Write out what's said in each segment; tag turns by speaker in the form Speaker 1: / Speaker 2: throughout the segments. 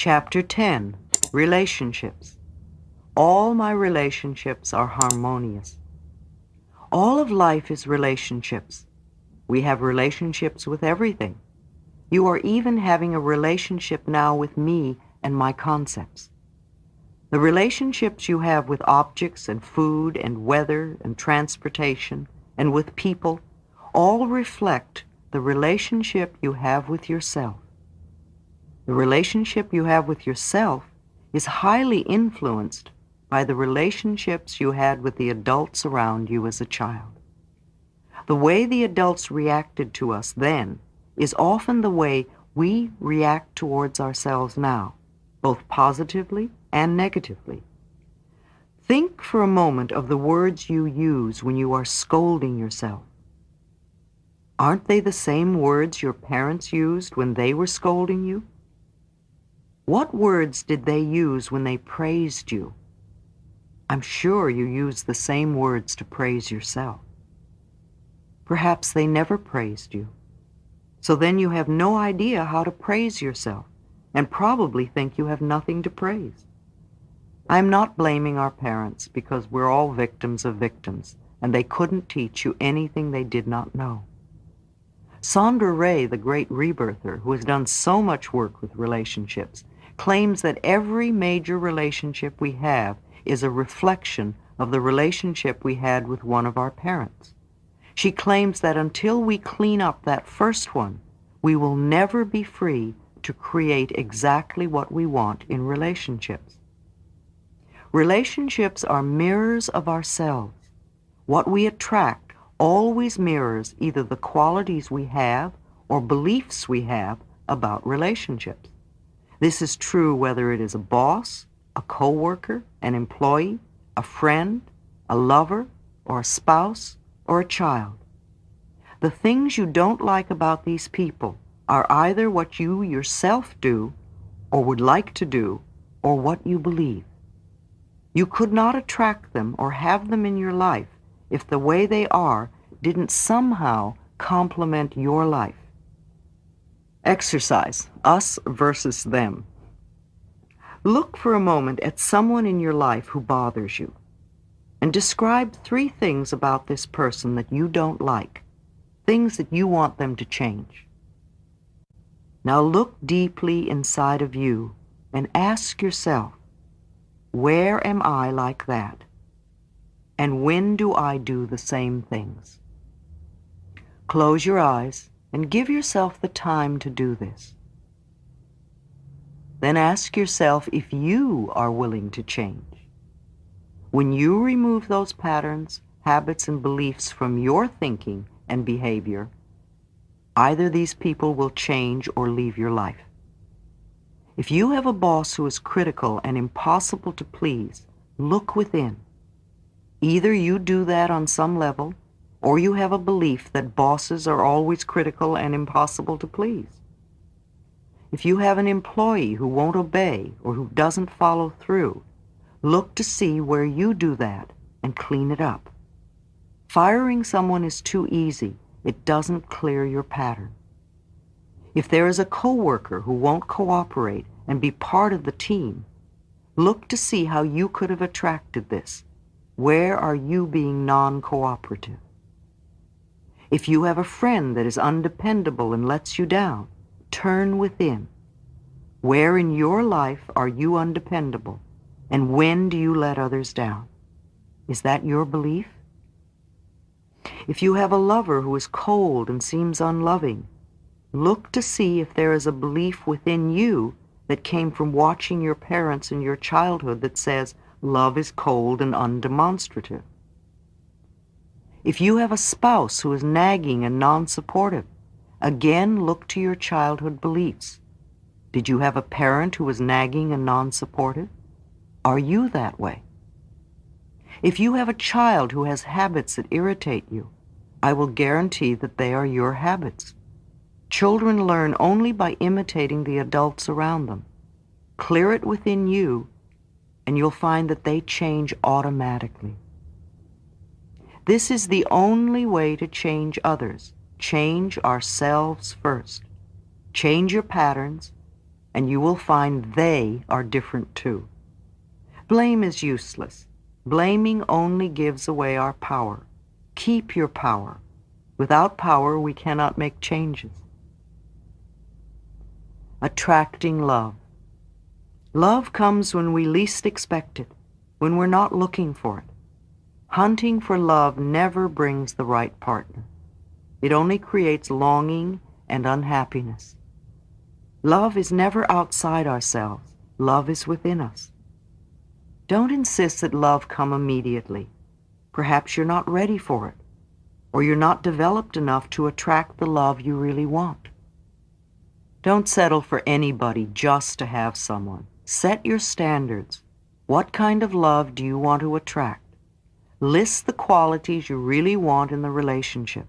Speaker 1: Chapter 10, Relationships. All my relationships are harmonious. All of life is relationships. We have relationships with everything. You are even having a relationship now with me and my concepts. The relationships you have with objects and food and weather and transportation and with people all reflect the relationship you have with yourself. The relationship you have with yourself is highly influenced by the relationships you had with the adults around you as a child. The way the adults reacted to us then is often the way we react towards ourselves now, both positively and negatively. Think for a moment of the words you use when you are scolding yourself. Aren't they the same words your parents used when they were scolding you? What words did they use when they praised you? I'm sure you use the same words to praise yourself. Perhaps they never praised you. So then you have no idea how to praise yourself and probably think you have nothing to praise. I'm not blaming our parents because we're all victims of victims and they couldn't teach you anything they did not know. Sandra Ray, the great rebirther, who has done so much work with relationships, claims that every major relationship we have is a reflection of the relationship we had with one of our parents. She claims that until we clean up that first one, we will never be free to create exactly what we want in relationships. Relationships are mirrors of ourselves. What we attract always mirrors either the qualities we have or beliefs we have about relationships. This is true whether it is a boss, a coworker, an employee, a friend, a lover, or a spouse, or a child. The things you don't like about these people are either what you yourself do, or would like to do, or what you believe. You could not attract them or have them in your life if the way they are didn't somehow complement your life. Exercise, us versus them. Look for a moment at someone in your life who bothers you, and describe 3 things about this person that you don't like, things that you want them to change. Now look deeply inside of you and ask yourself, where am I like that? And when do I do the same things? Close your eyes and give yourself the time to do this. Then ask yourself if you are willing to change. When you remove those patterns, habits, and beliefs from your thinking and behavior, either these people will change or leave your life. If you have a boss who is critical and impossible to please, look within. Either you do that on some level, or you have a belief that bosses are always critical and impossible to please. If you have an employee who won't obey or who doesn't follow through, look to see where you do that and clean it up. Firing someone is too easy. It doesn't clear your pattern. If there is a coworker who won't cooperate and be part of the team, look to see how you could have attracted this. Where are you being non-cooperative? If you have a friend that is undependable and lets you down, turn within. Where in your life are you undependable, and when do you let others down? Is that your belief? If you have a lover who is cold and seems unloving, look to see if there is a belief within you that came from watching your parents in your childhood that says love is cold and undemonstrative. If you have a spouse who is nagging and non-supportive, again look to your childhood beliefs. Did you have a parent who was nagging and non-supportive? Are you that way? If you have a child who has habits that irritate you, I will guarantee that they are your habits. Children learn only by imitating the adults around them. Clear it within you, and you'll find that they change automatically. This is the only way to change others. Change ourselves first. Change your patterns, and you will find they are different too. Blame is useless. Blaming only gives away our power. Keep your power. Without power, we cannot make changes. Attracting love. Love comes when we least expect it, when we're not looking for it. Hunting for love never brings the right partner. It only creates longing and unhappiness. Love is never outside ourselves. Love is within us. Don't insist that love come immediately. Perhaps you're not ready for it, or you're not developed enough to attract the love you really want. Don't settle for anybody just to have someone. Set your standards. What kind of love do you want to attract? List the qualities you really want in the relationship.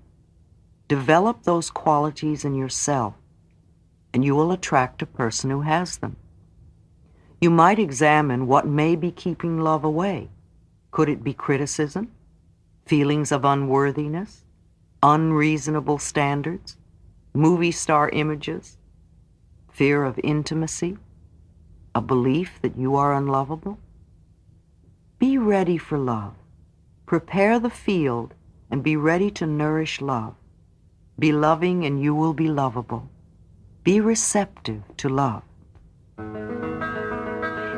Speaker 1: Develop those qualities in yourself, and you will attract a person who has them. You might examine what may be keeping love away. Could it be criticism, feelings of unworthiness, unreasonable standards, movie star images, fear of intimacy, a belief that you are unlovable? Be ready for love. Prepare the field and be ready to nourish love. Be loving and you will be lovable. Be receptive to love.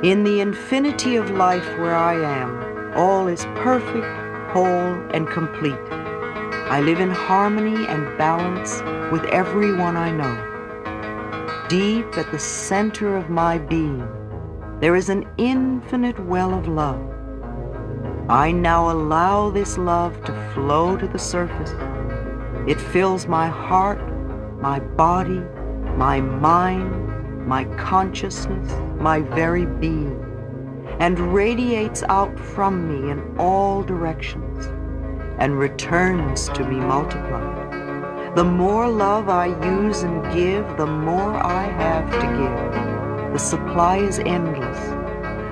Speaker 1: In the infinity of life where I am, all is perfect, whole, and complete. I live in harmony and balance with everyone I know. Deep at the center of my being, there is an infinite well of love. I now allow this love to flow to the surface. It fills my heart, my body, my mind, my consciousness, my very being, and radiates out from me in all directions and returns to me multiplied. The more love I use and give, the more I have to give. The supply is endless.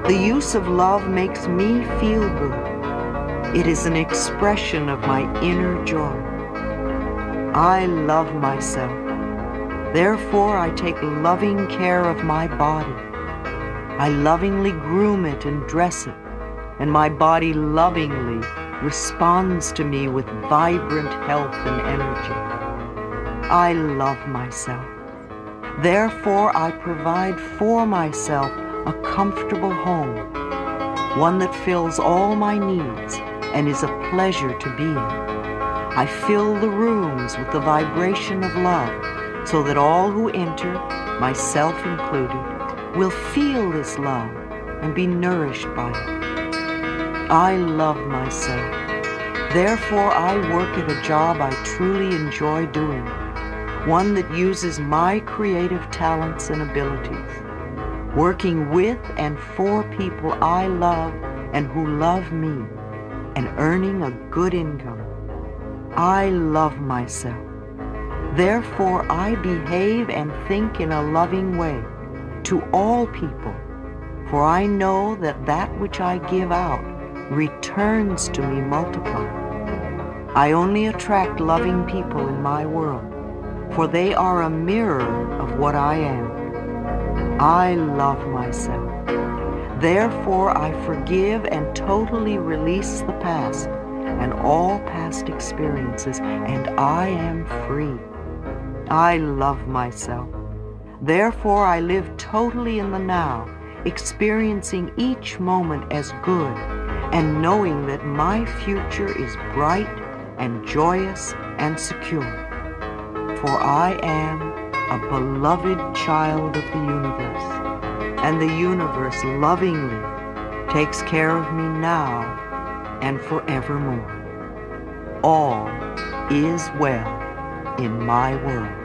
Speaker 1: The use of love makes me feel good. It is an expression of my inner joy. I love myself. Therefore, I take loving care of my body. I lovingly groom it and dress it, and my body lovingly responds to me with vibrant health and energy. I love myself. Therefore, I provide for myself a comfortable home, one that fills all my needs and is a pleasure to be in. I fill the rooms with the vibration of love so that all who enter, myself included, will feel this love and be nourished by it. I love myself. Therefore, I work at a job I truly enjoy doing, one that uses my creative talents and abilities, working with and for people I love and who love me, and earning a good income. I love myself. Therefore, I behave and think in a loving way to all people, for I know that that which I give out returns to me multiplied. I only attract loving people in my world, for they are a mirror of what I am. I love myself. Therefore, I forgive and totally release the past and all past experiences, and I am free. I love myself. Therefore, I live totally in the now, experiencing each moment as good and knowing that my future is bright and joyous and secure. For I am a beloved child of the universe, and the universe lovingly takes care of me now and forevermore. All is well in my world.